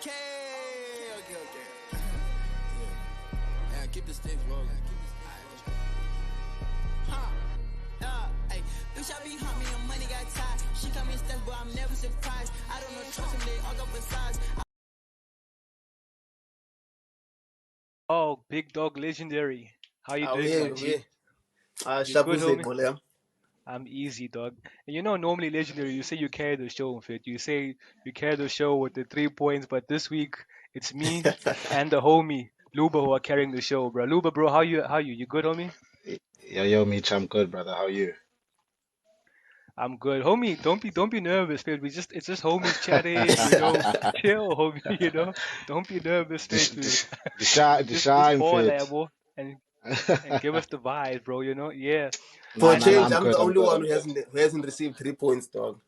Okay. Yeah, keep the sticks rolling. Hey, bitch, I be hot, me and money got tied. She come in steps, but I'm never surprised. I don't know, trust him, they all go for size. Oh, big dog legendary. How you doing, my G? We You good, Shabuze homie? Bolem. I'm easy, dog. And normally legendary, you say you carry the show, fit. You say you carry the show with the 3 points, but this week it's me and the homie Luba who are carrying the show, bro. Luba, bro, how you? How you? You good, homie? Yo, Meech, I'm good, brother. How are you? I'm good, homie. Don't be nervous, fit. It's just homies chatting. Chill, homie. Don't be nervous, The, fit. sh- the, sh- the Just shine ball, fit. abo, and give us the vibes, bro. Yeah. For a Nah, And change, I'm I'm good. the I'm only good. one I'm good. who hasn't received 3 points, dog.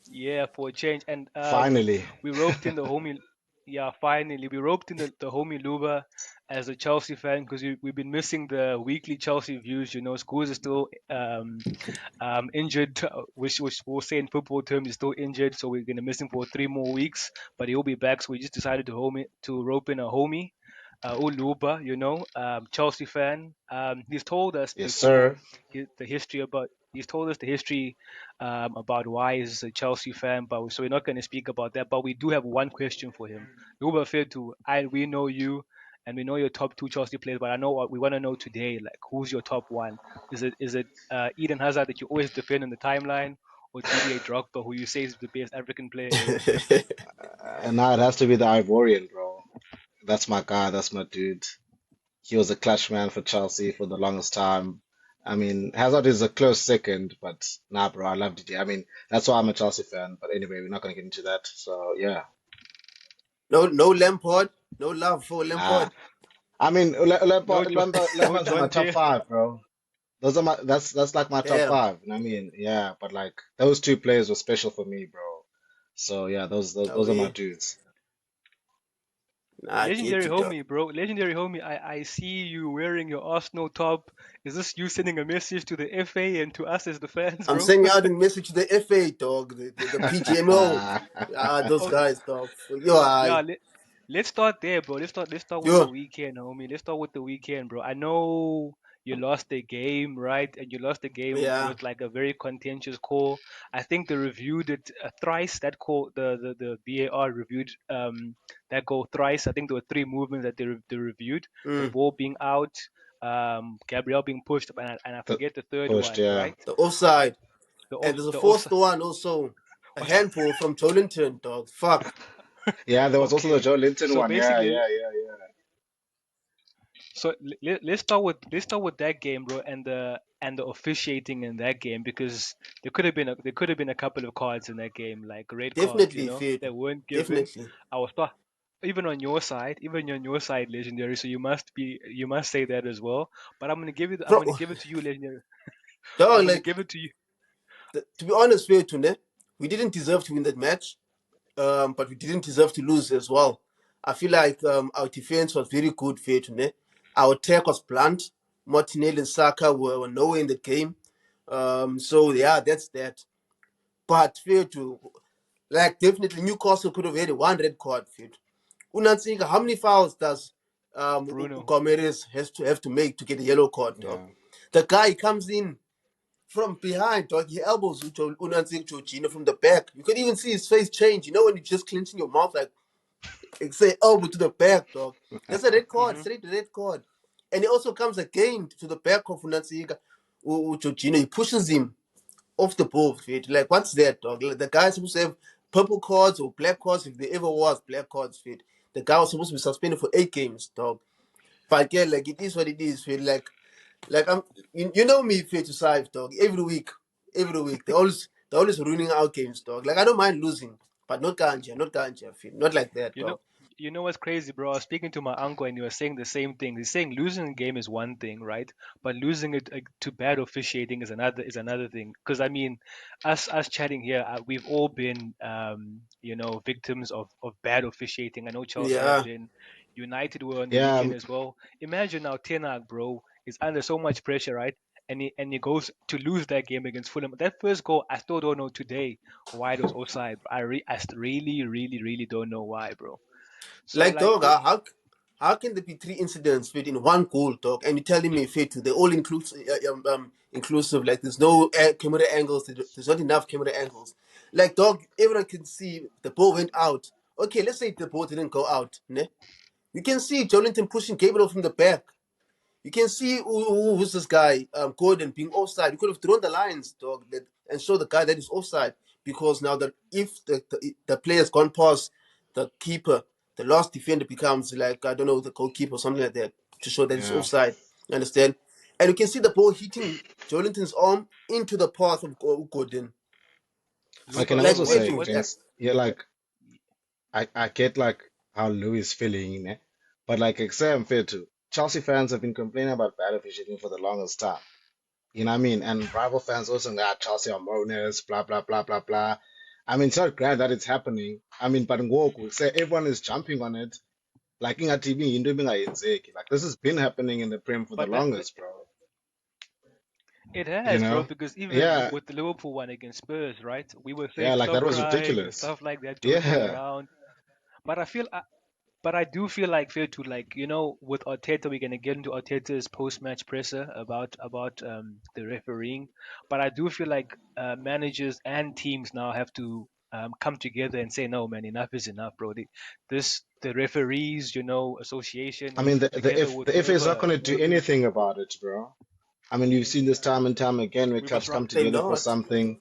yeah, for a change. And Finally. we roped in the homie. Yeah, finally, we roped in the homie Luba as a Chelsea fan because we've been missing the weekly Chelsea views. Scholes is still injured, which we'll say in football terms is still injured, so we're gonna miss him for 3 more weeks. But he'll be back, so we just decided to rope in a homie. Uluba, Chelsea fan. He's told us Yes, before sir. the history about. He's told us the history about why he's a Chelsea fan, but so we're not going to speak about that. But we do have one question for him. Luba Fetu, we know you, and we know your top two Chelsea players, but I know what we want to know today. Like, who's your top one? Is it Eden Hazard that you always defend in the timeline, or Didier Drogba, who you say is the best African player ever? And now it has to be the Ivorian, bro. That's my guy. That's my dude. He was a clutch man for Chelsea for the longest time. I mean, Hazard is a close second, but nah, bro, I love Didi. I mean, that's why I'm a Chelsea fan. But anyway, we're not gonna get into that. So yeah, No Lampard. No love for nah. Lampard. I mean, No, no Lampard's in my John top Terry. five, bro. Those are that's like my top Damn. five. You know what I mean, yeah, but like those two players were special for me, bro. So yeah, those are my We dudes. Nah, I get Legendary you, dog. homie, bro. Legendary homie. I see you wearing your Arsenal top. Is this you sending a message to the FA and to us as the fans, I'm bro? sending out a message to the FA, dog. The PGMO. Those Okay. guys, dog. Yo, Yeah, I. let's start there, bro. Let's start with the Yo. weekend, homie. Let's start with the weekend, bro. I know you lost the game, right? And you lost the game Yeah. with like a very contentious call. I think they reviewed it thrice. That call, the VAR reviewed that goal thrice. I think there were three movements that they reviewed. The Mm. ball being out, Gabriel being pushed, and I The forget the third pushed, one, yeah. right? The offside. The And off there's a the fourth offside. one also. A handball from Jolinton, dog. Fuck. Yeah, there was also the Okay, Joe Linton so one. Yeah, basically, yeah, yeah, yeah. so let's start with that game, bro, and the officiating in that game because there could have been a couple of cards in that game, like red cards, Definitely, Fade. that weren't given. Definitely. I was thought even on your side, legendary. So you must say that as well. But I'm Bro, gonna give it to you, legendary. I'm dog, gonna like, give it to you. to be honest, Fade, Tune, we didn't deserve to win that match. But we didn't deserve to lose as well. I feel like our defense was very good, fair to me. Our attack was blunt. Martinelli and Saka were nowhere in the game. So yeah, that's that. But fair to like definitely Newcastle could have had a one red card. Fair. Unantsika, how many fouls does Bruno. Gomes has to have to make to get a yellow card, dog? Yeah. The guy comes in from behind, dog. He elbows Unantsika Georgina from the back. You could even see his face change. You know when you're just clenching your mouth like say elbow to the back, dog. That's a red card, Hmm. straight red card. And he also comes again to the back of Unansiga. Jorginho, he pushes him off the ball, fit. Like, what's that, dog? Like, the guy's supposed to have purple cards or black cards, if there ever was black cards, fit. The guy was supposed to be suspended for 8 games, dog. But again, like, it is what it is, fit. Like you know me, fit to side, dog. Every week, they always ruining our games, dog. Like, I don't mind losing, but not ganja, fit. Not like that, You know, dog. you know what's crazy, bro? I was speaking to my uncle, and he was saying the same thing. He's saying losing a game is one thing, right? But losing it to bad officiating is another thing. Because I mean, us chatting here, we've all been, victims of bad officiating. I know Chelsea have Yeah. been. United were on the Yeah, weekend as well. Imagine now, Ten Hag, bro, is under so much pressure, right? and he goes to lose that game against Fulham. That first goal, I still don't know today why it was offside. I really don't know why, bro. So Like, like dog, how can there be three incidents fit in one goal, dog? And you're telling me fit they're all inclusive. Like, there's no camera angles. There's not enough camera angles. Like, dog, everyone can see the ball went out. Okay, let's say the ball didn't go out. Ne? You can see Jonathan pushing Gabriel from the back. You can see who's this guy, Gordon, being offside. You could have thrown the lines, dog, and show the guy that is offside. Because now that if the player's gone past the keeper, the last defender becomes like, I don't know, the goalkeeper or something like that to show that it's Yeah. offside. You understand? And you can see the ball hitting Jolinton's arm into the path of Gordon. I can Luba, Like, also where what say, to, what Vince, yeah, like I get like how Louis is feeling, eh? But like I'm fair to Chelsea fans have been complaining about bad officiating for the longest time. You know what I mean? And rival fans also got Chelsea are moaners, blah blah blah blah blah. I mean, it's not great that it's happening. I mean, but Ngoku, say everyone is jumping on it. Like in a TV, like this has been happening in the Prem for the but longest, bro. it You has, bro, know? because even Yeah, with the Liverpool one against Spurs, right? We were saying yeah, like that stop was crying and ridiculous. stuff like that, joking Yeah. around. But but I do feel like fair to like with Arteta we're gonna get into Arteta's post-match presser about the refereeing, but I do feel like managers and teams now have to come together and say no, man, enough is enough, bro. The referees, association I needs mean, to get together with the FA is not whoever going to do whoever anything about it, bro. I mean, you've seen this time and time again where we must clubs come run. they together for not. something.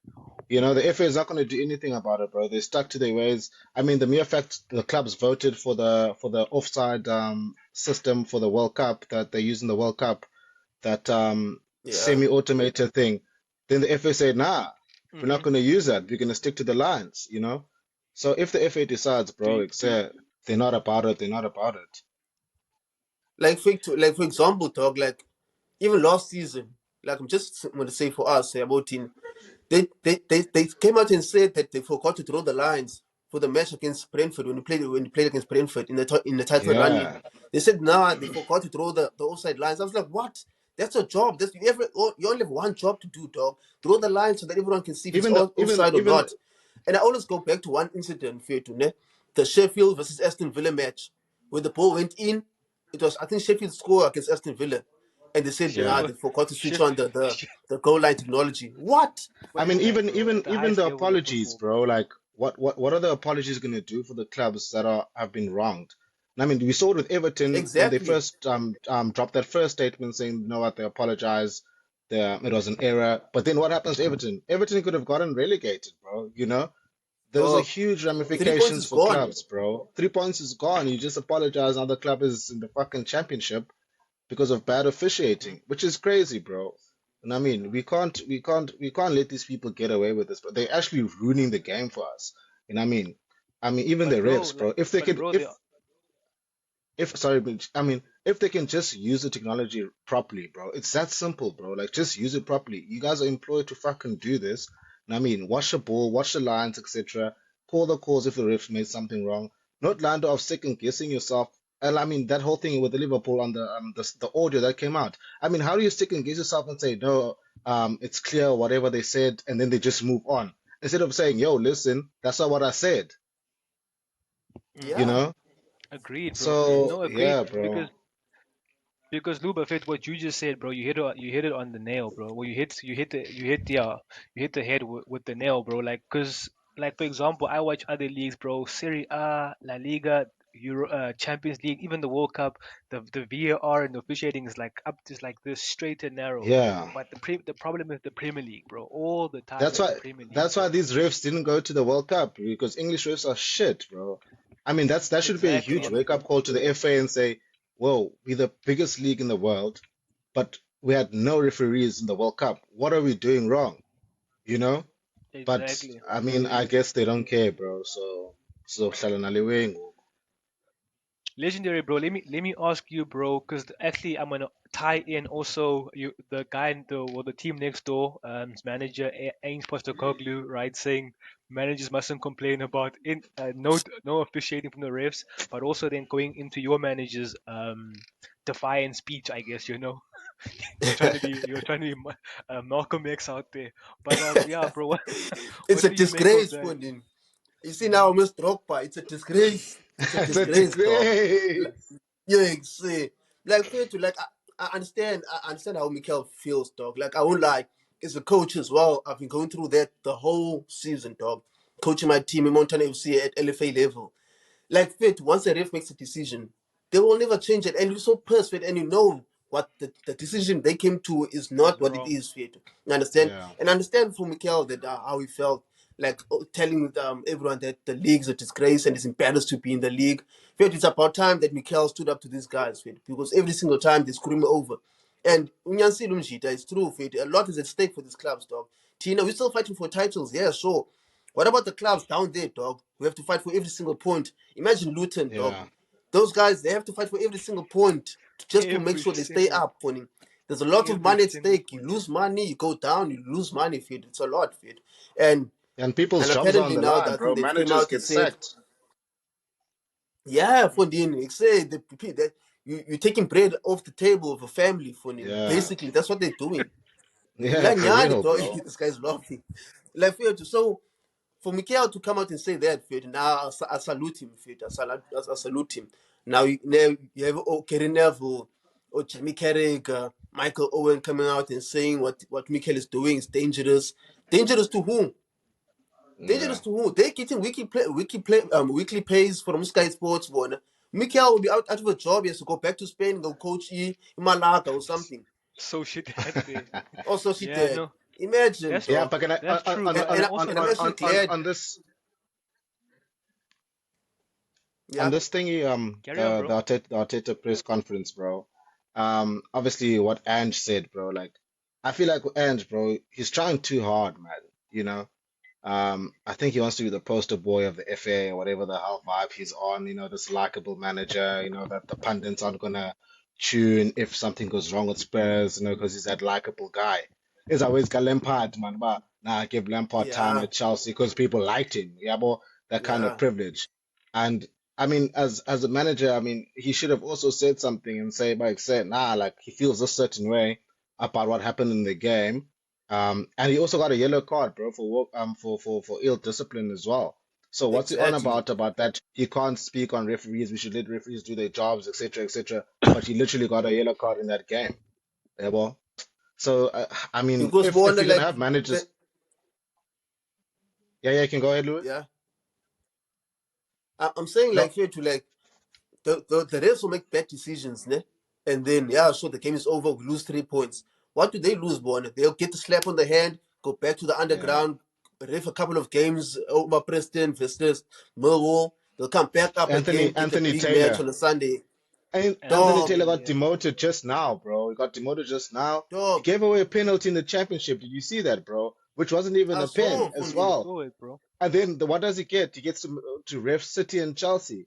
You know, the FA is not going to do anything about it, bro. They're stuck to their ways. I mean, the mere fact the clubs voted for the offside system for the World Cup that they use in the World Cup, that Yeah. semi-automated thing, then the FA said, nah, we're not Hmm. going to use that. We're going to stick to the lines, you know? So if the FA decides, Do bro, you, it's do they're not about it, they're not about it. Like for example, dog, like even last season, like I'm just going to say for us, about team, they came out and said that they forgot to draw the lines for the match against Brentford when you played against Brentford in the title run in. Yeah. They said nah, they forgot to draw the offside lines. I was like, what? That's a job. You only have one job to do, dog. Draw the line so that everyone can see if it's Even the offside or even not. And I always go back to one incident, Fetu, the Sheffield versus Aston Villa match, where the ball went in. It was, I think, Sheffield score against Aston Villa, and they said nah, yeah. Sheffield, they forgot to switch on Sheffield, the goal line technology. What? I where mean, is that, bro? At the even highest the level of apologies, football, bro. bro. Like, what are the apologies going to do for the clubs that are have been wronged? And I mean, we saw it with Everton when they Exactly. first dropped that first statement saying, you know what, they apologize, it was an error. But then what happens to Everton? Everton could have gotten relegated, bro. You know, those are Dog. huge 3 points ramifications is for gone. clubs, bro. 3 points is gone. You just apologize. Now the club is in the fucking championship because of bad Hmm. officiating, which is crazy, bro. And I mean, we can't let these people get away with this, but they're actually ruining the game for us. And I mean, even the But bro, refs, like, bro. If they but could, bro, they if sorry, but I mean, if they can just use the technology properly, bro, it's that simple, bro. Like, just use it properly. You guys are employed to fucking do this. And I mean, watch the ball, watch the lines, etc. Call the calls if the refs made something wrong. Not land off second guessing yourself. And I mean, that whole thing with the Liverpool on the audio that came out. I mean, how do you second guess yourself and say no, it's clear whatever they said, and then they just move on instead of saying, yo, listen, that's not what I said. You hmm. Yeah. know? Agreed, bro. So No, agreed, yeah, bro. because Luba fit what you just said, bro. You hit it on the nail, bro. Well, you hit the head with the nail, bro. Like, cause like for example, I watch other leagues, bro. Serie A, La Liga, Euro, Champions League, even the World Cup. The VAR and the officiating is like up just like this, straight and narrow. Yeah. But the problem is the Premier League, bro. All the time That's it's why the Premier League, bro. these refs didn't go to the World Cup because English refs are shit, bro. I mean, that should be a Exactly, huge and wake up call to the FA and say, "Whoa, we're the biggest league in the world, but we had no referees in the World Cup. What are we doing wrong?" You know? But exactly. I mean, I guess they don't care, bro. So Legendary, bro. Let me ask you, bro, because actually I'm gonna tie in also the guy the team next door, his manager Ains Postecoglou, right, saying managers mustn't complain about no officiating from the refs, but also then going into your manager's defiant speech, I guess. You're trying to be Malcolm X out there. But yeah, bro, what, It's what a do you make of disgrace, that? Fundin. You see Hmm. now, Mr. Drogba, it's a disgrace. It's a It's a disgrace, dog. Like, disgrace. yeah, see, like fair to like, I understand how Mikel feels, dog. Like I won't lie, as a coach as well, I've been going through that the whole season, dog. Coaching my team in Montana FC at LFA level. Like fit, once a ref makes a decision, they will never change it. And you're so pissed, fit, and you know what the decision they came to is Is not what it wrong. is, fit. You understand? Yeah, And I understand from Mikel that how he felt, like telling everyone that the league's a disgrace and is embarrassed to be in the league. Fit, it's about time that Mikel stood up to these guys, fit, because every single time they screw him over. And Unyansi Lumjita, it's true, fit. A lot is at stake for these clubs, dog. Tina, we're still fighting for titles, yeah, sure. What about the clubs down there, dog? We have to fight for every single point. Imagine Luton, dog. yeah. Those guys, they have to fight for every single point just to make Every sure they stay single, up. Funny. There's a lot of every money at single stake. You point. lose money, you go down, you lose money, fit. It's a lot, fit. And And people's and jobs are on apparently the now line, that I think bro. they've came Managers out and get said, sacked. yeah, Fundin, they say that you're taking bread off the table of a family, Fundin. Yeah, Basically, that's what they're doing. yeah, Like, for nyani, real, dog, bro. this guy's laughing. Like, so for Mikel to come out and say that, fit, now I salute him, fit. I salute him. Now you have Kerry Neville or Jamie Carragher, Michael Owen coming out and saying what Mikel is doing is dangerous. Dangerous to whom? Yeah. Dangerous to whom? They're getting weekly pays from Sky Sports. One. Mikel will be out of a job. He has to go back to Spain and go coach in Malaga or something. So shit had there. Also, she Yeah, did. no, Imagine, that's Yeah, dog. but can I that's true. And, But and and, I I, also and I'm actually glad. on this on Yeah, this thingy, carry on, bro. the Arteta press conference, bro. Obviously what Ange said, bro. Like, I feel like with Ange, bro, he's trying too hard, man. You know. I think he wants to be the poster boy of the FA or whatever the hell vibe he's on. You know, this likable manager. You know that the pundits aren't gonna tune if something goes wrong with Spurs. You know, because he's that likable guy. He's always got Lampard, man. But nah, give Lampard time yeah, at Chelsea because people liked him. Yeah, but that kind of yeah. privilege. And I mean, as a manager, I mean, he should have also said something and say, nah, like he feels a certain way about what happened in the game. And he also got a yellow card, bro, for for ill discipline as well. So what's he on Exactly. about that he can't speak on referees? We should let referees do their jobs, etc., etc. But he literally got a yellow card in that game. Yeah, well, so I mean, Because if one you're gonna like have managers, the yeah, yeah, you can go ahead, Louis. yeah. I'm saying No, like here to like the refs will make bad decisions, ne? And then yeah, so the game is over. We lose 3 points. What do they lose, Born? They'll get a slap on the hand, go back to the yeah. underground, ref a couple of games over Preston versus Millwall. They'll come back up again, get a Anthony big match Taylor. on a Sunday. And Anthony Dog, Taylor got Anthony, demoted just now, bro. He got demoted just now. He dog. gave away a penalty in the championship. Did you see that, bro? Which wasn't even I a pen saw as Fundin. I well. saw it, bro. And then what does he get? He gets to ref City and Chelsea.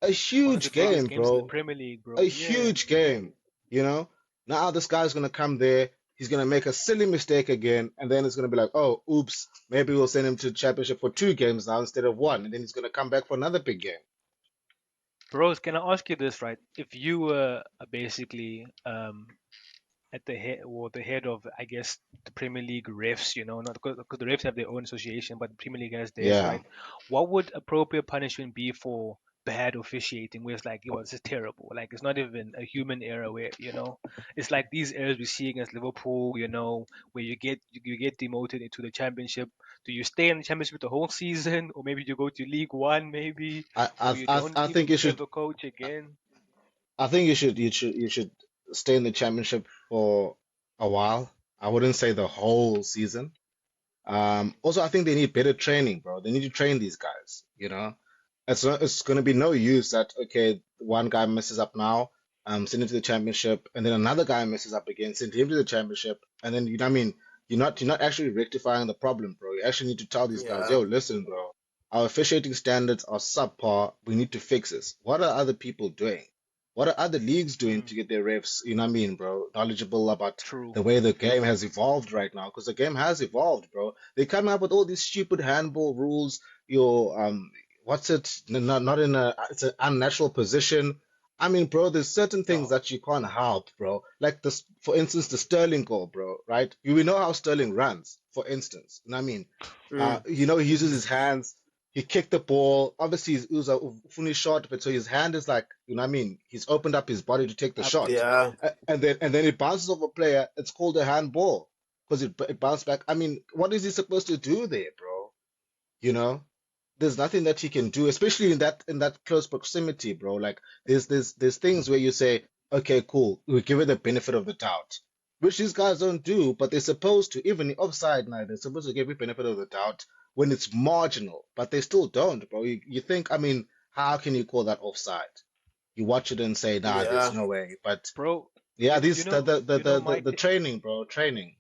A One of the huge biggest game, games in the bro. Premier League, A bro. Yeah, huge game. You know? Now this guy's gonna come there. He's gonna make a silly mistake again, and then it's gonna be like, oh, oops, maybe we'll send him to the championship for 2 games now instead of one, and then he's gonna come back for another big game. bros. Can I ask you this, right? If you were basically at the head of, I guess, the Premier League refs, not because the refs have their own association, but the Premier League has theirs, Yeah. right? What would appropriate punishment be for bad officiating, where it's like, yo, this is terrible. Like, it's not even a human error where, it's like these errors we see against Liverpool, where you get demoted into the championship. Do you stay in the championship the whole season, or maybe you go to League One, maybe, or you don't I think even you should ever coach again? I think you should stay in the championship for a while. I wouldn't say the whole season. Also, I think they need better training, bro. They need to train these guys. You know, it's going to be no use that okay, one guy messes up now, send him to the championship, and then another guy messes up again, send him to the championship, and then you know what I mean, you're not actually rectifying the problem, bro. You actually need to tell these guys, Yeah, yo, listen, bro, our officiating standards are subpar. We need to fix this. What are other people doing? What are other leagues doing Mm, to get their refs, you know what I mean, bro, knowledgeable about true. the way the game has evolved right now? Because the game has evolved, bro. They come up with all these stupid handball rules. Your what's it? Not in a it's an unnatural position. I mean, bro, there's certain things Oh, that you can't help, bro. Like this, for instance, the Sterling goal, bro, right? We know how Sterling runs, for instance. You know what I mean? Mm. He uses his hands. He kicked the ball. Obviously, it was a funny shot, but so his hand is like, you know what I mean? He's opened up his body to take the up shot. there. Yeah, And then it bounces off a player. It's called a handball because it bounced back. I mean, what is he supposed to do there, bro? You know? There's nothing that he can do, especially in that close proximity, bro. Like there's things where you say, okay, cool, we give it the benefit of the doubt, which these guys don't do, but they're supposed to. Even the offside now, they're supposed to give you benefit of the doubt when it's marginal, but they still don't, bro. You think, I mean, how can you call that offside? You watch it and say, nah, there's yeah, no way. But Bro, yeah, you these know, my the training, bro, training.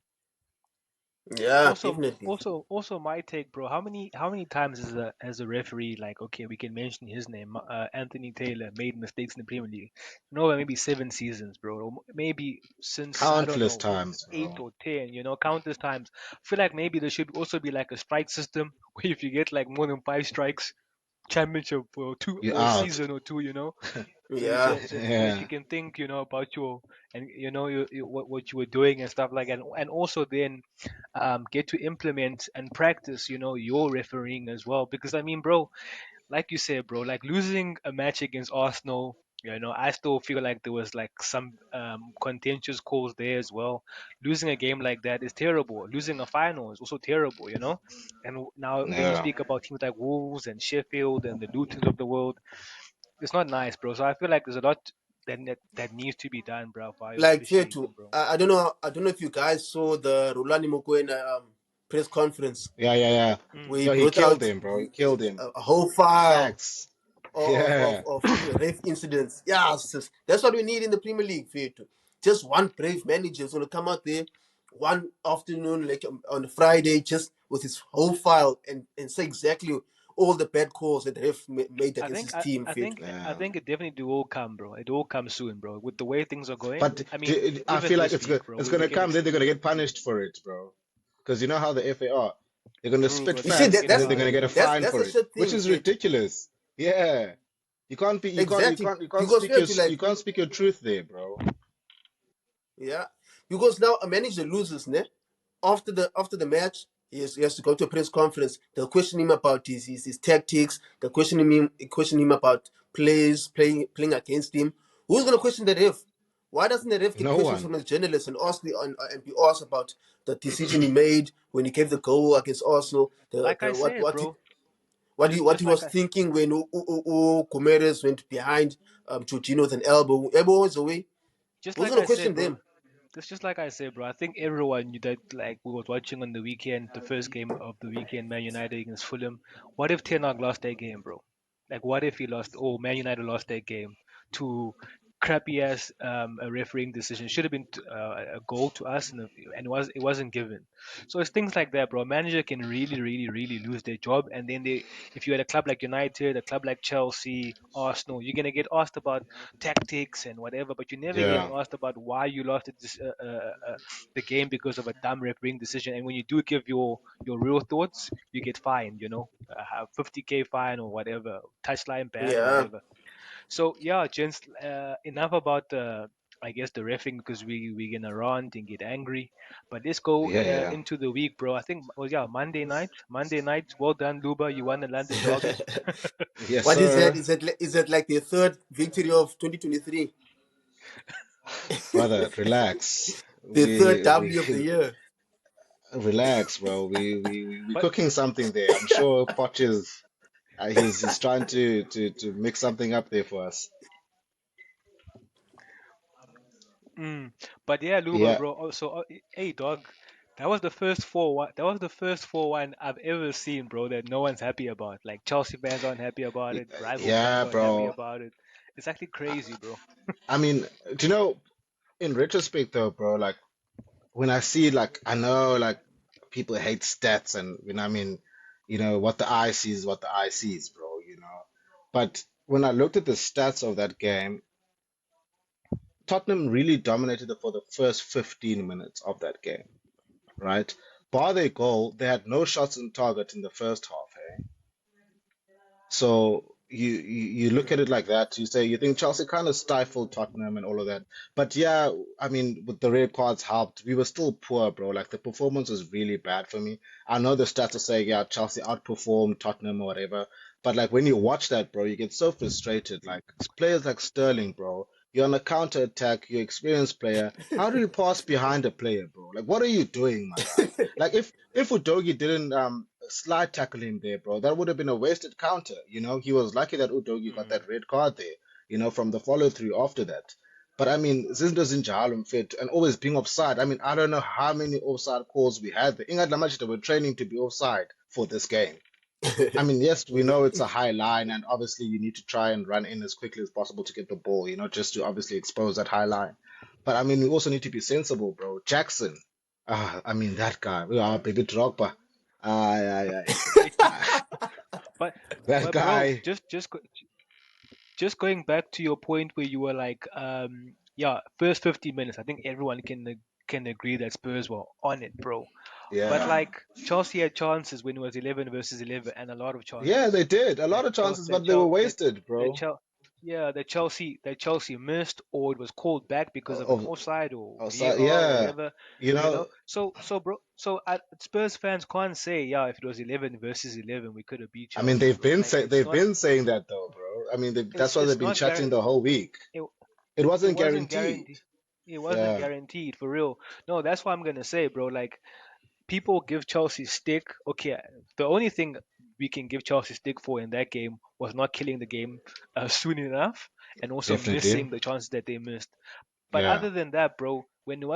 yeah, also definitely. also my take, bro. How many times as a referee, like, okay, we can mention his name, Anthony Taylor made mistakes in the Premier League. No, maybe 7 seasons, bro. Or maybe since, I don't Countless know, times, eight bro. or 10. Countless times. I feel like maybe there should also be like a strike system where if you get like more than 5 strikes, championship for two You're or a out. season or two. So, Yeah, so, so, so that you Yeah. can think, about your and what you were doing and stuff like that, and also then get to implement and practice, your refereeing as well. Because I mean, bro, like you said, bro, like losing a match against Arsenal, I still feel like there was like some contentious calls there as well. Losing a game like that is terrible. Losing a final is also terrible. And now then you Yeah. speak about teams like Wolves and Sheffield and the Lutons of the world. It's not nice, bro. So I feel like there's a lot that needs to be done, bro, for our like fair to. officiating, bro. I don't know if you guys saw the Rulani Mokoena press conference Yeah, yeah, yeah. Mm. where he Yo, he brought killed out him, bro. He killed him. a whole file Facts. of Yeah. ref incidents. Yeah, that's what we need in the Premier League. Fair to. Just one brave manager is gonna come out there one afternoon, like on a Friday, just with his whole file and say exactly all the bad calls that ref made I against think his I, team. I Fair to. think I Yeah. think it definitely do all come, bro. It all comes soon, bro. With the way things are going, But I mean, I even feel like this it's week, go- bro, it's we gonna can come, then they're gonna get punished for it, bro. Because you know how the FA are. They're gonna true, spit bro. You They're see gonna facts that get and then that's they're gonna get fined. a that's fine that's for a it, shit which thing. is Fair to. ridiculous. Yeah. You can't be Exactly, you can't because speak fair your to, like, you can't speak your truth there, bro. yeah, because now a manager loses, ne? After the match, he has to go to a press conference. They'll question him about his tactics. They'll question him about playing against him. Who's gonna question the ref? Why doesn't the ref get No questions one. from the journalists and be asked about the decision he made when he gave the goal against Arsenal? Like I The what said, what he, bro. what he Just what just he like was I thinking when Gomes went behind Jorginho with an elbow. Elbow was away. just Who's like gonna I said, question bro. them? That's just like I said, bro. I think everyone knew that, like, we was watching on the weekend, the first game of the weekend, Man United against Fulham. What if Ten Hag lost that game, bro? Like, what if he lost, or Man United lost that game to crappy ass a refereeing decision? Should have been a goal to us, and it wasn't given. So it's things like that, bro. A manager can really, really, really lose their job, and then if you're at a club like United, a club like Chelsea, Arsenal, you're gonna get asked about tactics and whatever, but you're never Yeah. getting asked about why you lost the game because of a dumb refereeing decision. And when you do give your real thoughts, you get fined. 50K fine or whatever, touchline ban or Yeah, whatever. So yeah, gents, enough about I guess the refing, because we gonna rant and get angry. But let's go Yeah, yeah. into the week, bro. I think, well, yeah, Monday night. Monday night. Well done, Luba. You won the London Derby. Yes, what is that? sir. Is that like the third victory of 2023? Brother, relax. The third We W of the year. relax, bro. We But cooking something there. I'm sure Poch is he's trying to mix something up there for us. Mm. But yeah, Luba, Yeah, bro. Also, hey, dog, that was the first 4-1. That was the first 4-1 I've ever seen, bro. That no one's happy about. Like Chelsea fans aren't happy about it. Rival fans yeah, aren't happy bro. about it. It's actually I, crazy, bro. I mean, do you know, in retrospect though, bro, like when I see like I know like people hate stats and I mean, what the eye sees is what the eye sees, bro. But when I looked at the stats of that game, Tottenham really dominated it for the first 15 minutes of that game, right? Bar their goal, they had no shots on target in the first half, hey? So you look at it like that. You say you think Chelsea kind of stifled Tottenham and all of that. But yeah, I mean, with the red cards helped. We were still poor, bro. Like the performance was really bad for me. I know the stats are saying yeah, Chelsea outperformed Tottenham or whatever. But like when you watch that, bro, you get so frustrated. Like players like Sterling, bro. You're on a counter attack. You're an experienced player. How do you pass behind a player, bro? Like what are you doing, my guy? Like if Udogie didn't slide tackle him there, bro. That would have been a wasted counter. You know, he was lucky that Udogi got Mm. that red card there, you know, from the follow through after that. But I mean, Zinto Zinjalo fit and always being offside. I mean, I don't know how many offside calls we had there. Ingad Lamachita were training to be offside for this game. I mean, yes, we know it's a high line, and obviously you need to try and run in as quickly as possible to get the ball, you know, just to obviously expose that high line. But I mean, we also need to be sensible, bro. Jackson, I mean, that guy, baby Drogba. Aye, aye, aye. but That but bro, guy, just going back to your point where you were like, yeah, first 50 minutes, I think everyone can agree that Spurs were on it, bro. But yeah. like Chelsea had chances when it was 11 versus 11, and a lot of Yeah, they chances did. A lot that of Chel chances, but they were wasted, That bro. Chel yeah, that Chelsea missed, or it was called back because of an Of, offside or VAR or yeah. whatever, You you know, know. So Spurs fans can't say, yeah, if it was 11 versus 11, we could have beat I mean, Chelsea, bro. Like they've been saying that though, bro. I mean, that's why they've it's been not chatting the whole week. it, It it wasn't wasn't guaranteed. guaranteed. It wasn't Yeah, guaranteed for real. No, that's what I'm gonna say, bro. Like people give Chelsea stick. Okay, the only thing we can give Chelsea stick for in that game was not killing the game soon enough, and also definitely. missing the chances that they missed. But Yeah, other than that, bro, when it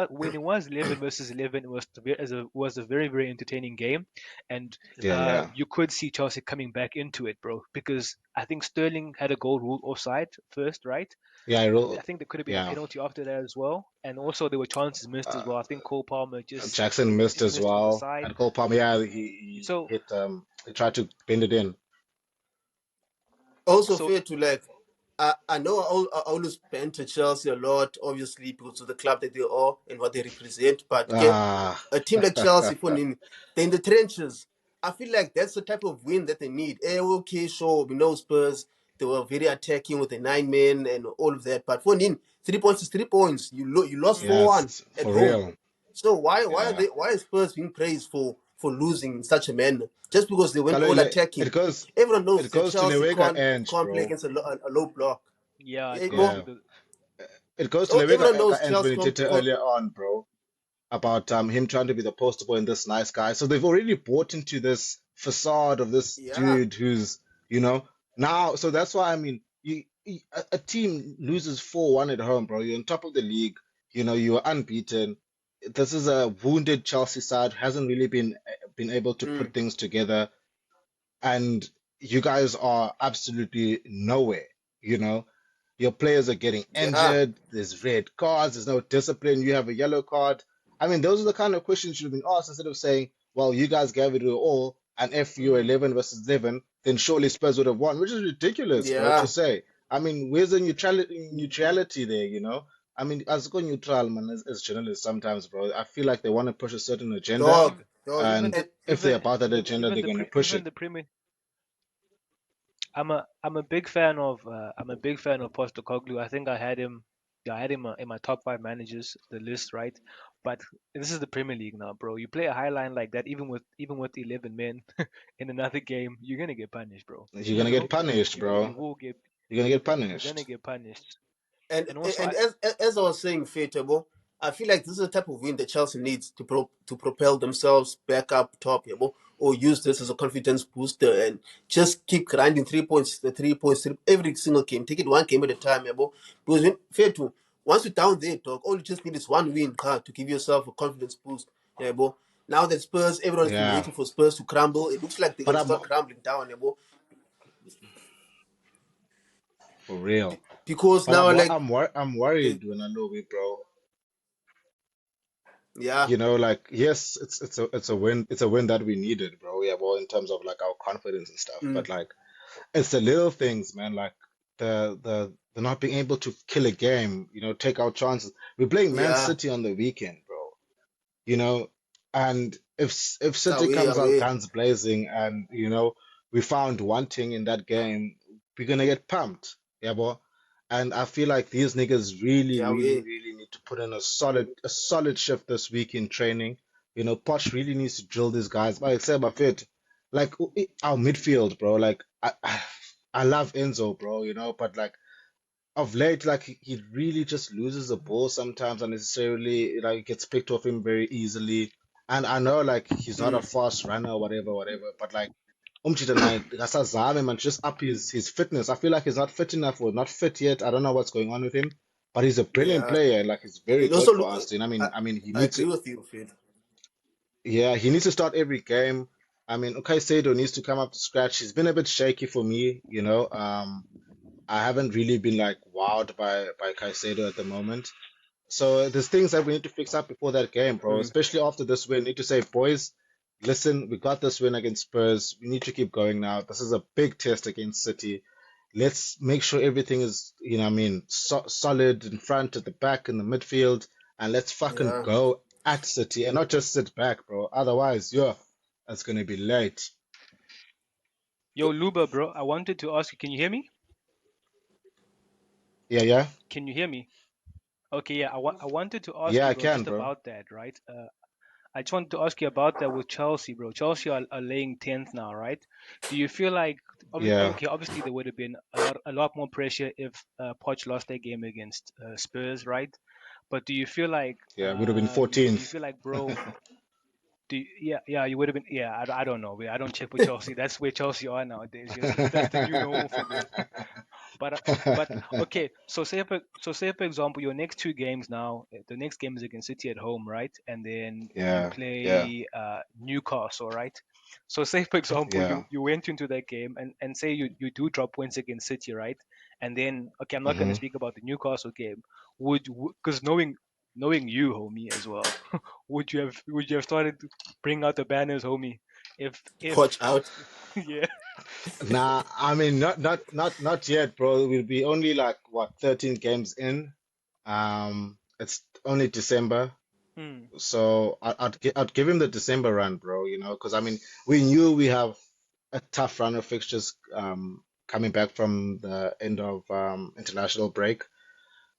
was 11 versus 11, it was a very very entertaining game, and yeah, yeah. you could see Chelsea coming back into it, bro, because I think Sterling had a goal ruled offside first, right? Yeah, I think there could have been a yeah. penalty after that as well, and also there were chances missed as Uh, well. I think Cole Palmer just Jackson missed just as missed from the well, side. and Cole Palmer, yeah, he So hit he tried to bend it in. Also so fair to like, I know I always banter Chelsea a lot, obviously because of the club that they are and what they represent. But okay, Ah, a team like Chelsea, for them, they're in the trenches. I feel like that's the type of win that they need. Okay, sure, we know Spurs. They were very attacking with the 9 men and all of that. But for them, 3 points is 3 points. You lost mm, 4-1 yes, at for home. real. So Yeah. why is Spurs being praised for losing in such a manner? Just because they went all Kalule, attacking. Everyone knows it that goes to Chelsea Lewega end, can't play bro. against a low block. yeah, it Yeah, goes bro. to Yeah. the It goes to Oh, everyone Lewega knows end Chelsea when he did it earlier on, bro, about him trying to be the poster boy and this nice guy. So they've already bought into this facade of this yeah, dude who's, you know, now. So that's why I mean, a team loses 4-1 at home, bro. You're on top of the league. You know, you're unbeaten. This is a wounded Chelsea side, hasn't really been able to mm, put things together, and you guys are absolutely nowhere. You know, your players are getting yeah, injured. There's red cards. There's no discipline. You have a yellow card. I mean, those are the kind of questions you should have been asked instead of saying, well, you guys gave it all, and if you're mm, 11 versus 11, then surely Spurs would have won, which is ridiculous, bro, to yeah. say. I mean, where's the neutrality there, you know? I mean, as go neutral, man, as journalists sometimes, bro, I feel like they want to push a certain agenda, Dog, even dog. even and the And, if they're even about that agenda, even they're the going to pre, push even it. the Premier I'm a big fan of Postecoglou. I think I had him. Yeah, I had him in my top five managers, the list, right? But this is the Premier League now, bro. You play a high line like that, even with 11 men in another game, you're gonna get punished, bro. You're going You to get know, punished, you bro. will get You're going to get you're gonna punished. get punished. and And also, and as I was saying, Faitable, I feel like this is the type of win that Chelsea needs to propel themselves back up top, or use this as a confidence booster and just keep grinding 3 points, the 3 points every single game. Take it one game at a time, because fair to once you're down there, dog, all you just need is one win to give yourself a confidence boost, Now that Spurs, everyone has been Yeah. waiting for Spurs to crumble. It looks like they're But gonna I'm start crumbling down, for real. because But now like I'm they, worried when I know we, bro. yeah, You know, like yes, it's a win that we needed, bro. Yeah, well, in terms of like our confidence and stuff. mm, But like it's the little things, man. Like the not being able to kill a game, you know, take our chances. We're playing Man yeah, City on the weekend, bro. You know, and if City away, comes out away. guns blazing and you know we found one thing in that game, we're gonna get pumped. Yeah, boy. And I feel like these niggas really, Yeah, really, we. really need to put in a solid shift this week in training. Poch really needs to drill these guys. But except my fit, like our midfield, bro. Like I love Enzo, bro. But like of late, like he really just loses the ball sometimes unnecessarily. Like it gets picked off him very easily. And I know like he's not a Mm, fast runner or whatever, whatever. But like umjita ngasazame man, just up his fitness. I feel like he's not fit enough or not fit yet. I don't know what's going on with him, but he's a brilliant yeah. player. Like he's very It good also for look. us. I I, mean, he I needs agree to. with you, Fid. Yeah, he needs to start every game. I mean, okay, Sado needs to come up to scratch. He's been a bit shaky for me. I haven't really been like wowed by Caicedo at the moment. So there's things that we need to fix up before that game, bro. Mm, Especially after this win, we need to say, boys, listen, we got this win against Spurs. We need to keep going now. This is a big test against City. Let's make sure everything is, what I mean, solid in front, at the back, in the midfield, and let's fucking yeah. go at City and not just sit back, bro. Otherwise, yeah, it's gonna be late. Yo, Luba, bro, I wanted to ask you, can you hear me? Yeah, yeah, Can you hear me? Okay, yeah, I wanted to ask yeah, you, I bro, can, just bro. about that, right? I just wanted to ask you about that with Chelsea, bro. Chelsea are laying 10th now, right? Do you feel like, Yeah, okay, obviously there would have been a lot more pressure if Poch lost their game against Spurs, right? But yeah, would have been do you 14th. feel like, bro, yeah, you would have been, yeah, I don't know, I don't check for Chelsea. That's where Chelsea are nowadays. Yes, that's the new normal for me. But okay, so say for example, your next two games now, the next game is against City at home, right? And then you Yeah, yeah, play Newcastle, right? So say for example, yeah. you went into that game and say you do drop points against City, right? And then okay, I'm not going to hmm speak about the Newcastle game. Because knowing you, homie, as well, would you have started to bring out the banners, homie? If Watch out. yeah. Nah, I mean not yet, bro. We'll be only like what 13 games in. It's only December, Hmm. so I'd give him the December run, bro. Because I mean we knew we have a tough run of fixtures coming back from the end of international break.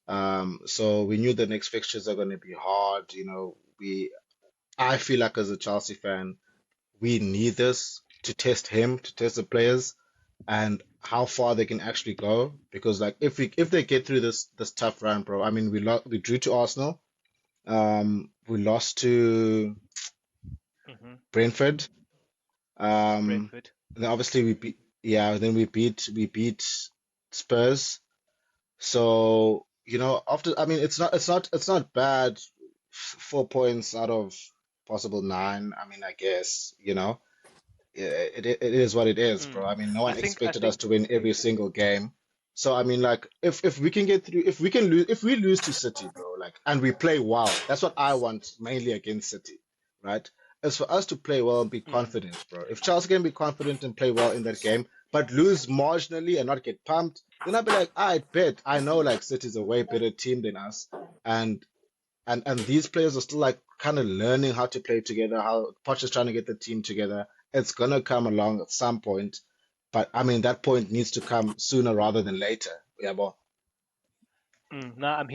So we knew the next fixtures are going to be hard. I feel like as a Chelsea fan, we need this to test him, to test the players and how far they can actually go. Because like if they get through this tough run, bro. I mean, we drew to Arsenal. We lost to Hmm. Brentford. Um, Brentford. and then obviously we beat yeah. Then we beat Spurs. So after I mean, it's not bad. 4 points out of possible nine. I mean, I guess. It is what it is, Mm. bro. I mean, no I one think I expected us think to win every single game. So I mean, like, if we can get through, if we can lose, if we lose to City, bro, like, and we play well, that's what I want mainly against City, right? Is for us to play well and be mm, confident, bro. If Chelsea can be confident and play well in that game, but lose marginally and not get pumped, then I'll be like, I bet I know like City's a way better team than us, and and these players are still like kind of learning how to play together, how Poch is trying to get the team together. It's gonna come along at some point, but I mean that point needs to come sooner rather than later. Yeah, boy. no, I'm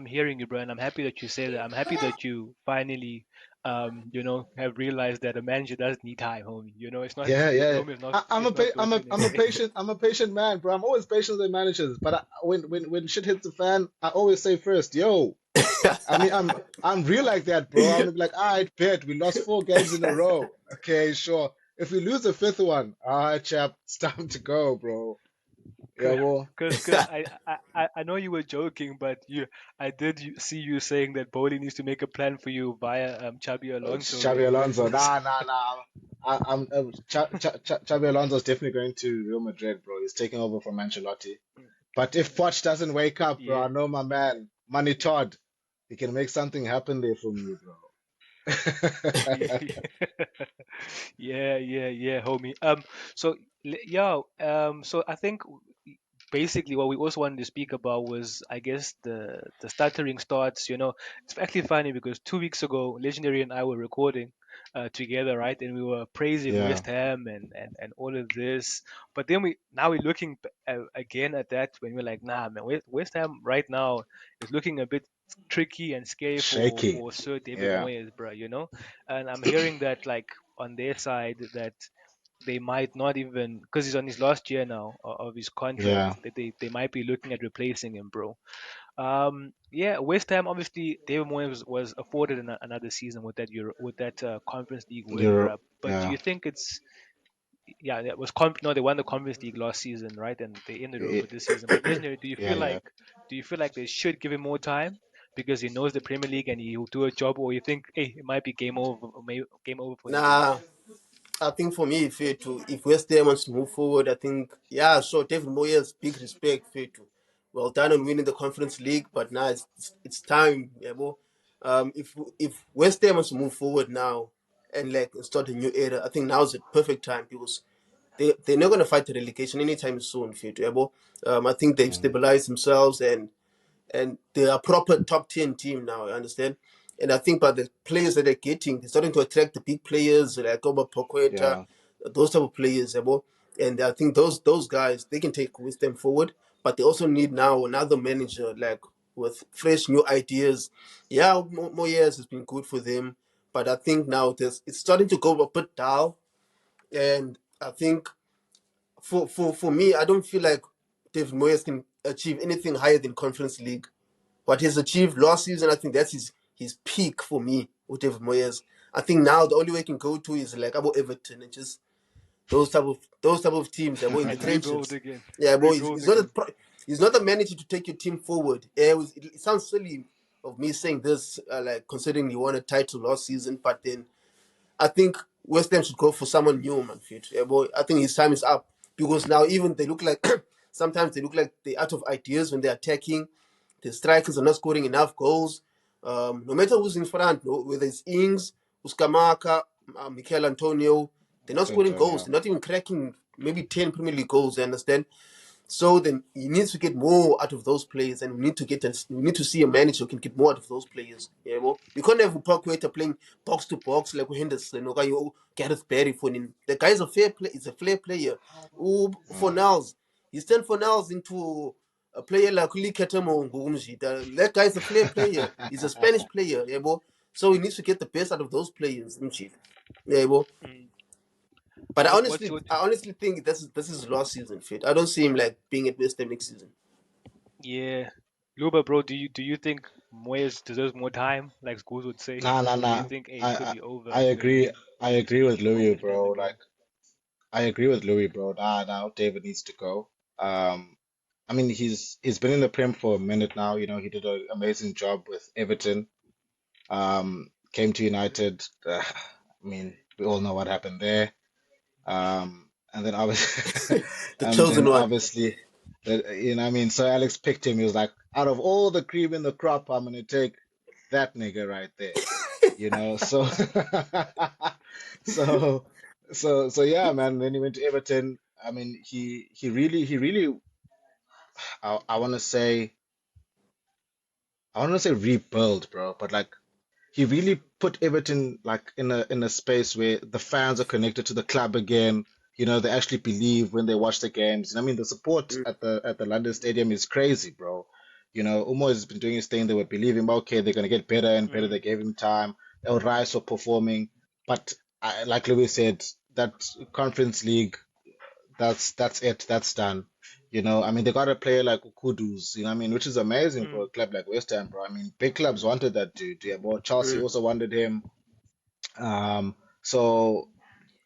hearing you, bro, and I'm happy that you say that. I'm happy that you finally have realized that a manager does need time, homie. It's not Yeah, yeah. Rome is not I'm a it's not built in a I'm a day. patient man, bro. I'm always patient with managers, but when shit hits the fan, I always say first, yo. I mean, I'm real like that, bro. I'm gonna be like, all right, bet we lost 4 games in a row. Okay, sure. If we lose the fifth one, all right, chap, it's time to go, bro. Yeah, boy. Because I know you were joking, but I did see you saying that Bowley needs to make a plan for you via Chabi Alonso, Xabi man. Alonso. Nah, nah, nah. I'm Xabi Alonso is definitely going to Real Madrid, bro. He's taking over from Ancelotti. But if Poch doesn't wake up, bro, Yeah. I know my man, Manny Todd. He can make something happen there for me, bro. Yeah, homie. So I think basically what we also wanted to speak about was, I guess, the stuttering starts. It's actually funny because 2 weeks ago, Legendary and I were recording, together, right? And we were praising Yeah, West Ham and all of this. But then we're looking again at that when we're like, nah, man, West Ham right now is looking a bit tricky and scary shaky. for Sir David Yeah, Moyes, bro. And I'm hearing that like on their side that they might not even, because he's on his last year now of his yeah, contract, that they might be looking at replacing him, bro. Yeah, West Ham obviously David Moyes was afforded another season with that Conference League win, Europe. bro. But do Yeah, you think it's yeah, that was no, they won the Conference League last season, right? And they ended off Y- with this season. But listener, yeah, yeah. do you feel like they should give him more time because he knows the Premier League and he'll do a job, or you think, hey, it might be game over, or maybe game over for him, bro? Nah, I think for me, fair to if West Ham wants to move forward, I think yeah, sure, David Moyes, big respect, fair to. Well done on winning the Conference League, but now it's time, yeah, bro. If West Ham wants to move forward now and like start a new era, I think now is the perfect time because they're not gonna fight the relegation anytime soon, fair to, yeah, bro. I think they've Mm, stabilized themselves and they're a proper top 10 team now, I understand. And I think by the players that they're getting, they're starting to attract the big players like Oba Poqueta, yeah, those type of players. And I think those guys, they can take with them forward, but they also need now another manager like with fresh new ideas. Yeah, more years has been good for them, but I think now it's starting to go a bit down. And I think for me, I don't feel like David Moyes can achieve anything higher than Conference League. What he's achieved last season, I think that's his peak for me with David Moyes. I think now the only way he can go to is like about Everton and just those type of teams that were in the Rebuild trenches. again, Yeah, boy, rebuild again. he's not a manager to take your team forward. Yeah, it sounds silly of me saying this, like considering he won a title last season, but then I think West Ham should go for someone new, man. Fit. Yeah, boy. I think his time is up because now even they look like sometimes they look like they're out of ideas when they're attacking. The strikers are not scoring enough goals. No matter who's in front, no, whether it's Ings, Uskamaka, Mikel Antonio, they're not scoring goals. Antonio. They're not even cracking maybe 10 Premier League goals. You understand? So then he needs to get more out of those players, and we need to see a manager who can get more out of those players. Yeah, well, we can't have Parkweta playing box to box like Henderson or Gareth Barry for him. The guy's a fair play. He's a fair player. Who for Mm. now he's turned for now into a player like Uli Ketemo Ngumji. That guy's a fair player. He's a Spanish player. Yeah, well, so he needs to get the best out of those players. Yeah, well. Mm. But I What's honestly, your I honestly think this is last season fit. I don't see him like being at West Ham next season. yeah, Luba, bro? Do you think Moyes deserves more time, like schools would say, Nah, nah, or do you nah. think, hey, it I, could I be over I agree. I agree with Louis, over him bro. again? Like I agree with Louis, bro. Nah, now David needs to go. I mean he's been in the Prem for a minute now. You know, he did an amazing job with Everton. Came to United. I mean, we all know what happened there. And then obviously, The and chosen then one. obviously, you know, what I mean, so Alex picked him. He was like, out of all the cream in the crop, I'm gonna take that nigga right there. You know, so, so, so yeah, man. Then he went to Everton. I mean, he really, I want to say, rebuild, bro. But like he really put Everton like in a space where the fans are connected to the club again. You know, they actually believe when they watch the games. I mean, the support Mm, at the London Stadium is crazy, bro. You know, Umo has been doing his thing. They were believing, okay, they're gonna get better and better. Mm, They gave him time. El Rice were performing, but like Louis said, that Conference League that's it. That's done. You know, I mean, they got a player like Kudus, you know what I mean, which is amazing for mm, a club like West Ham, bro. I mean, big clubs wanted that dude. Yeah, but Chelsea mm. also wanted him. So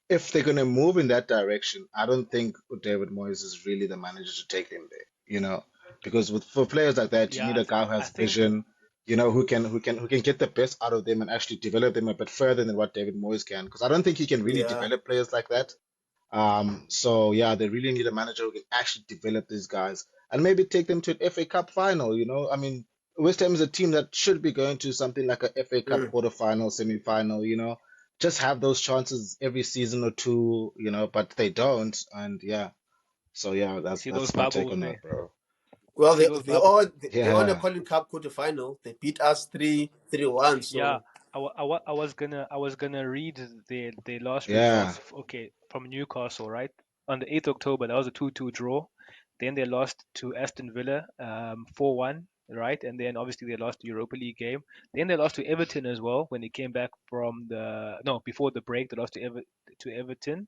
if they're gonna move in that direction, I don't think David Moyes is really the manager to take them there. You know, because for players like that, you yeah, need a guy who I has think vision. You know, who can get the best out of them and actually develop them a bit further than what David Moyes can. Because I don't think he can really Yeah. develop players like that. So yeah, they really need a manager who can actually develop these guys and maybe take them to an FA Cup final, you know? I mean, West Ham is a team that should be going to something like a FA Cup Mm. quarterfinal, semi-final, you know? Just have those chances every season or two, you know, but they don't. And yeah, so yeah, you that's see those that's my take bubbles on that, there. bro. You Well, see they those they bubbles. all they on a Yeah. Calling Cup quarterfinal. They beat us 3-1. Yeah, So I was gonna read the last Yeah, results. Okay, from Newcastle, right? On the 8th October, that was a 2-2 draw. Then they lost to Aston Villa, 4-1, right? And then obviously they lost the Europa League game. Then they lost to Everton as well when they came back from the no before the break. They lost to Everton.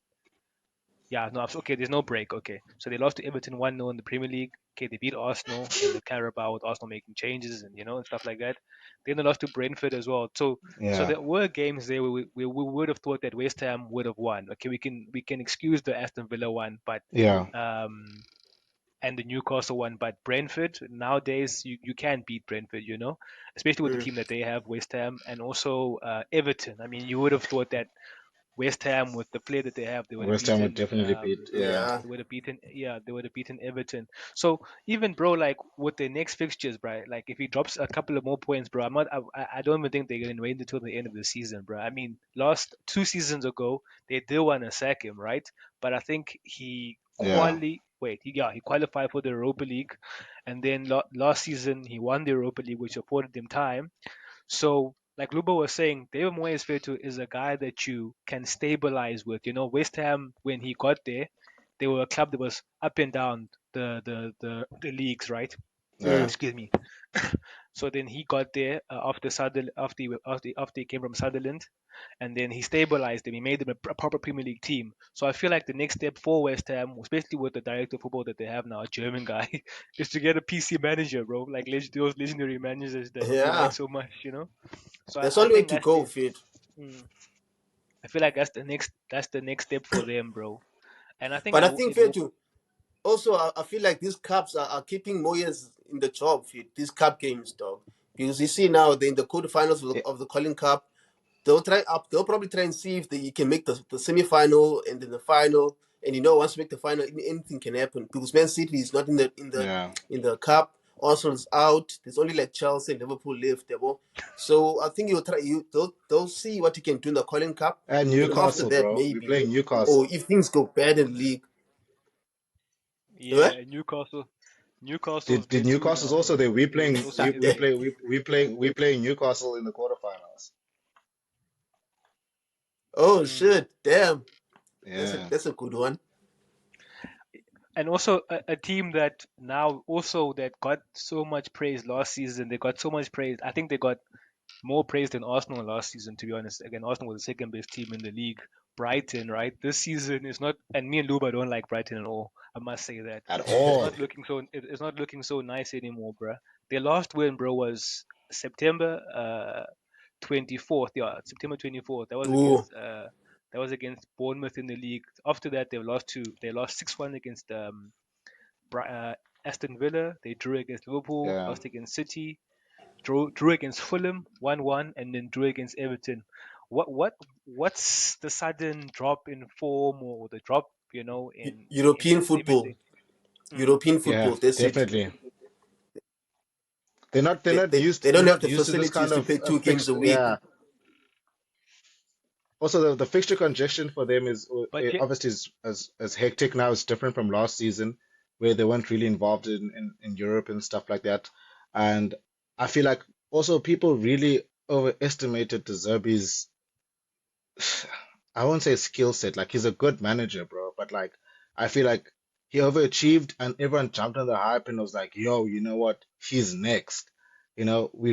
Yeah, no, okay, there's no break. Okay, so they lost to Everton 1-0 in the Premier League. Okay, they beat Arsenal in the Carabao with Arsenal making changes and and stuff like that. Then they lost to Brentford as well. So yeah, there were games there where we would have thought that West Ham would have won. Okay, we can excuse the Aston Villa one, but yeah. um and the Newcastle one, but Brentford nowadays you can beat Brentford, especially with the Mm. team that they have, West Ham, and also Everton. I mean, you would have thought that West Ham with the player that they have, they would have West Ham would beaten. definitely beat. Yeah, Yeah. They would have beaten. Yeah, they would have beaten Everton. So even bro, like with the next fixtures, bro, like if he drops a couple of more points, bro, I'm not. I don't even think they're gonna wait until the end of the season, bro. I mean, last 2 seasons ago, they did want to sack him, right? But I think he yeah. quali wait, he qualified for the Europa League, and then last season he won the Europa League, which afforded him time. So, like Luba was saying, David Moyes Fetu is a guy that you can stabilize with. West Ham when he got there, they were a club that was up and down the leagues, right? Yeah. Mm. Excuse me. So then he got there after Sutherland, after he came from Sutherland, and then he stabilized them. He made them a proper Premier League team. So I feel like the next step for West Ham, especially with the director of football that they have now, a German guy, is to get a PC manager, bro, like those legendary managers that we like Yeah. so much. So That's I the only way think to that's go, the. fit. Mm, I feel like that's the next step for them, bro. And I think But it I will. think It fair will. to also, I feel like these cups are keeping Moyes in the job, fit. These cup games, dog. Because you see now they're in the quarterfinals Yeah. of the Colin Cup. They'll try up. They'll probably try and see if you can make the semi-final and then the final. And once you make the final, anything can happen. Because Man City is not Yeah. in the cup. Arsenal's out. There's only like Chelsea and Liverpool left. So I think you'll try. They'll see what you can do in the Colin Cup. And Then after Newcastle, that, bro. We're maybe, playing or Newcastle. if things go bad in league, what? Yeah, Newcastle is Did there too Newcastle's now, also bro. there? We They're playing also we there. we play we playing Newcastle in the quarterfinals. Oh Mm. shit! Damn, Yeah. that's a good one. And also a team that now also that got so much praise last season. They got so much praise. I think they got more praise than Arsenal last season, to be honest. Again, Arsenal was the second best team in the league. Brighton, right? This season is not, and me and Luba don't like Brighton at all. I must say that At it's all. not looking so. It's not looking so nice anymore, bruh. Their last win, bro, was September 24th. Yeah, September 24th. Ooh, That was against Bournemouth in the league. After that, they lost 6-1 against Aston Villa. They drew against Liverpool, Yeah. lost against City, drew against Fulham 1-1, and then drew against Everton. What's the sudden drop in form or the drop in European football, everything? Mm. European Yeah. football. That's it. Definitely. They're not used They they're don't have not the used to this facilities kind to of play 2 games fixed. a week. Yeah. Also, the fixture congestion for them is But obviously is as hectic now. It's different from last season, where they weren't really involved in Europe and stuff like that. And I feel like also people really overestimated De Zerbi's, I won't say skill set. Like he's a good manager, bro, but like I feel like he overachieved and everyone jumped on the hype and was like, "Yo, you know what? He's next." We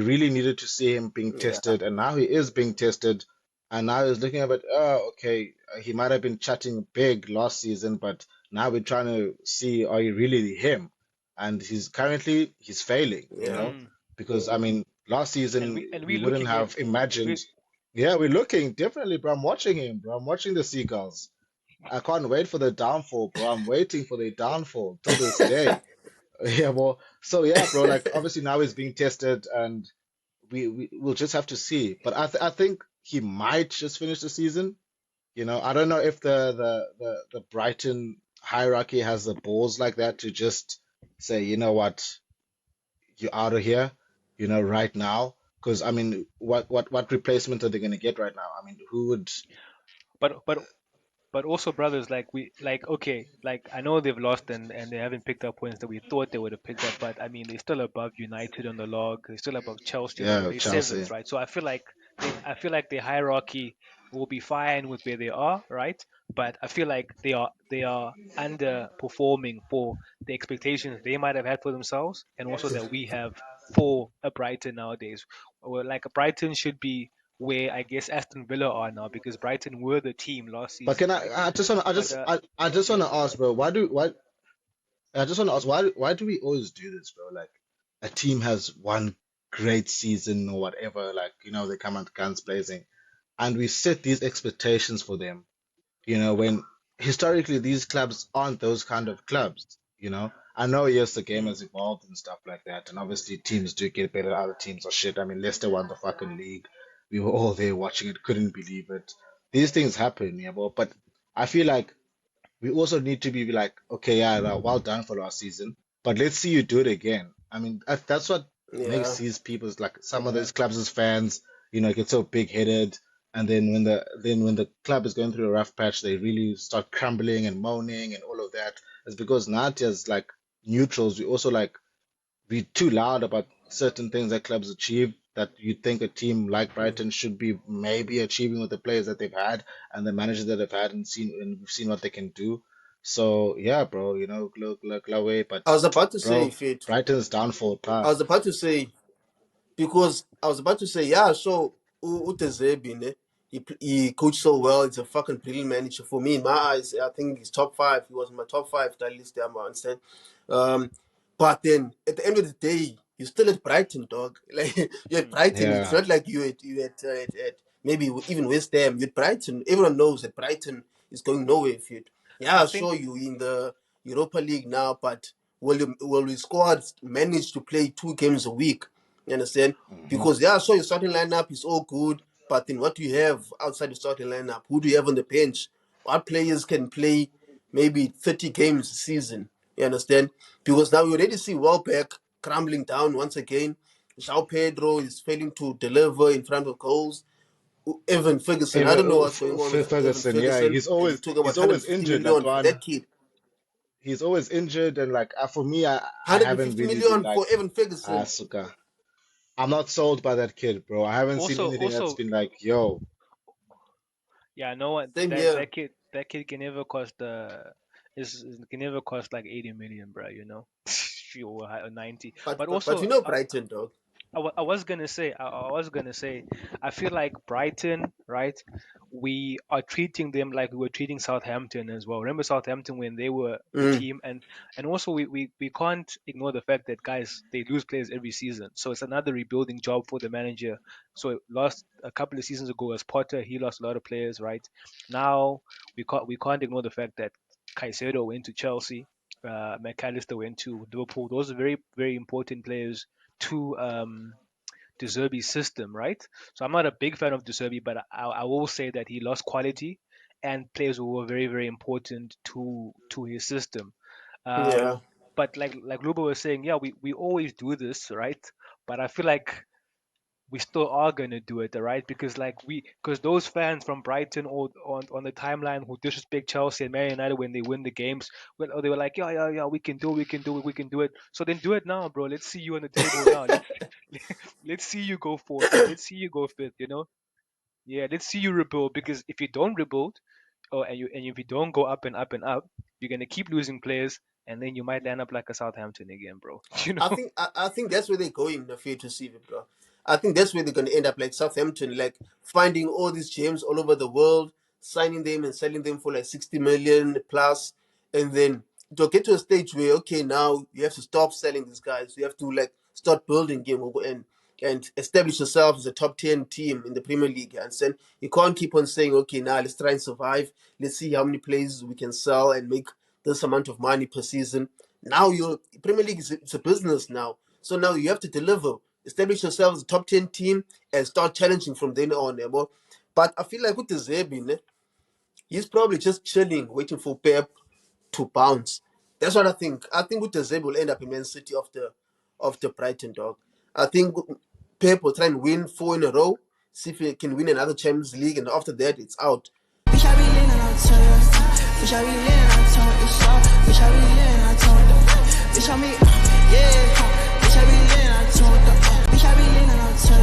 really needed to see him being Yeah, tested, and now he is being tested. And now he's looking at it, oh, okay, he might have been chatting big last season, but now we're trying to see, are you really him? And he's failing, yeah. mm, because I mean, last and season we we wouldn't looking at have imagined. we Yeah, we're looking differently, bro. I'm watching him, bro. I'm watching the Seagulls. I can't wait for the downfall, bro. I'm waiting for the downfall till this day. Yeah, well, so yeah, bro. Like, obviously now he's being tested, and we'll just have to see. But I think he might just finish the season. I don't know if the Brighton hierarchy has the balls like that to just say, you know what, you're out of here, right now. Because I mean, what replacement are they going to get right now? I mean, who would? but but but also brothers, like okay, like I know they've lost and they haven't picked up points that we thought they would have picked up, but I mean they're still above United on the log. They're still above Chelsea on the log. Yeah, They're Chelsea. seventh, right? So I feel like I feel like the hierarchy will be fine with where they are, right? But I feel like they are underperforming for the expectations they might have had for themselves, and also that we have for a Brighton nowadays. Or like a Brighton should be where I guess Aston Villa are now, because Brighton were the team last But season, can right? I just want But I just want to ask, bro, I just want to ask why do we always do this, bro? Like a team has one great season or whatever, like they come out guns blazing, and we set these expectations for them. When historically these clubs aren't those kind of clubs. I know yes, the game has evolved and stuff like that, and obviously teams do get better. Other teams are shit. I mean, Leicester won the fucking league. We were all there watching it, couldn't believe it. These things happen, yeah, but I feel like we also need to be like, okay, yeah, well done for last season, but let's see you do it again. I mean, that's what makes Yeah. these people's like some of these clubs as fans, get so big headed, and then when the club is going through a rough patch, they really start crumbling and moaning and all of that. It's because not as like neutrals, we also like be too loud about certain things that clubs achieve that you think a team like Brighton should be maybe achieving with the players that they've had and the managers that they've had and we've seen what they can do. So yeah, bro, look away, but I was about to say, bro, Fit. Brighton's downfall I path. was about to say because I was about to say, yeah, so De Zerbi, ne? He coached so well. It's a fucking brilliant manager for me in my eyes. I think he's top five. He was in my top five that list there, I understand. Um, but then at the end of the day, you still at Brighton, dog. Like you at Brighton. It's Yeah. not like you at maybe even West Ham. You at Brighton. Everyone knows that Brighton is going nowhere. If you, I yeah, think sure, you in the Europa League now, but will your squad manage to play 2 games a week? You understand? Hmm. Because yeah, so your starting lineup is all good, but then what do you have outside the starting lineup? Who do you have on the bench? What players can play maybe 30 games a season? You understand? Because now we already see Welbeck crumbling down once again. João Pedro is failing to deliver in front of goals. Evan Ferguson, I don't know what's going on with Evan Ferguson, yeah, Ferguson, and you talk about he's always 150 injured. That million for one, that kid. he's always injured, and like for me, I haven't 150 really been million like for Evan Ferguson. Suka. I'm not sold by that kid, bro. I haven't seen anything that's also been like, yo, yeah, I know what Same that here. that kid can never cost can never cost like 80 million, bro. Or 90. But But but but also you know Brighton, dog. I was gonna say, I was gonna say, I feel like Brighton, right? We are treating them like we were treating Southampton as well. Remember Southampton when they were the Mm, team, and also we can't ignore the fact that guys they lose players every season, so it's another rebuilding job for the manager. So last a couple of seasons ago as Potter, he lost a lot of players, right? Now we can't ignore the fact that Caicedo went to Chelsea, McAllister went to Liverpool. Those are very very important players to De Zerbi's system, right? So I'm not a big fan of De Zerbi, but I will say that he lost quality and players who were very very important to his system. yeah. But like Luba was saying, yeah, we always do this, right? But I feel like we still are gonna do it, right? Because those fans from Brighton or on the timeline who disrespect Chelsea and Man United when they win the games, well, they were like, yeah, yeah, yeah, we can do it, we can do it, we can do it. So then do it now, bro. Let's see you on the table now. Let's see you go fourth. Let's see you go fifth. Yeah, let's see you rebuild. Because if you don't rebuild, and if you don't go up and up and up, you're gonna keep losing players, and then you might land up like a Southampton again, bro. You I know. think I think that's where they're going in the future, CV, bro. I think that's where they're gonna end up like Southampton, like finding all these gems all over the world, signing them and selling them for like 60 million plus, and then to get to a stage where okay, now you have to stop selling these guys. You have to like start building game and establish yourself as a top 10 team in the Premier League. And then you can't keep on saying, okay, now let's try and survive. Let's see how many players we can sell and make this amount of money per season. Now your Premier League is it's a business now. So now you have to deliver, establish yourself as a top 10 team and start challenging from then on. But I feel like with the Zebin, he's probably just chilling, waiting for Pep to bounce. That's what I think. I think with the Zeb will end up in Man City of the Brighton, dog. I think Pep will try and win 4 in a row, see if he can win another Champions League, and after that it's out. Bitch, I be leaning on turn. Bitch, I be leaning on turn. It's up. Bitch, I be leaning on turn. Bitch, I be, yeah. Bitch, I be leaning on turn. Bitch, I be leaning on turn.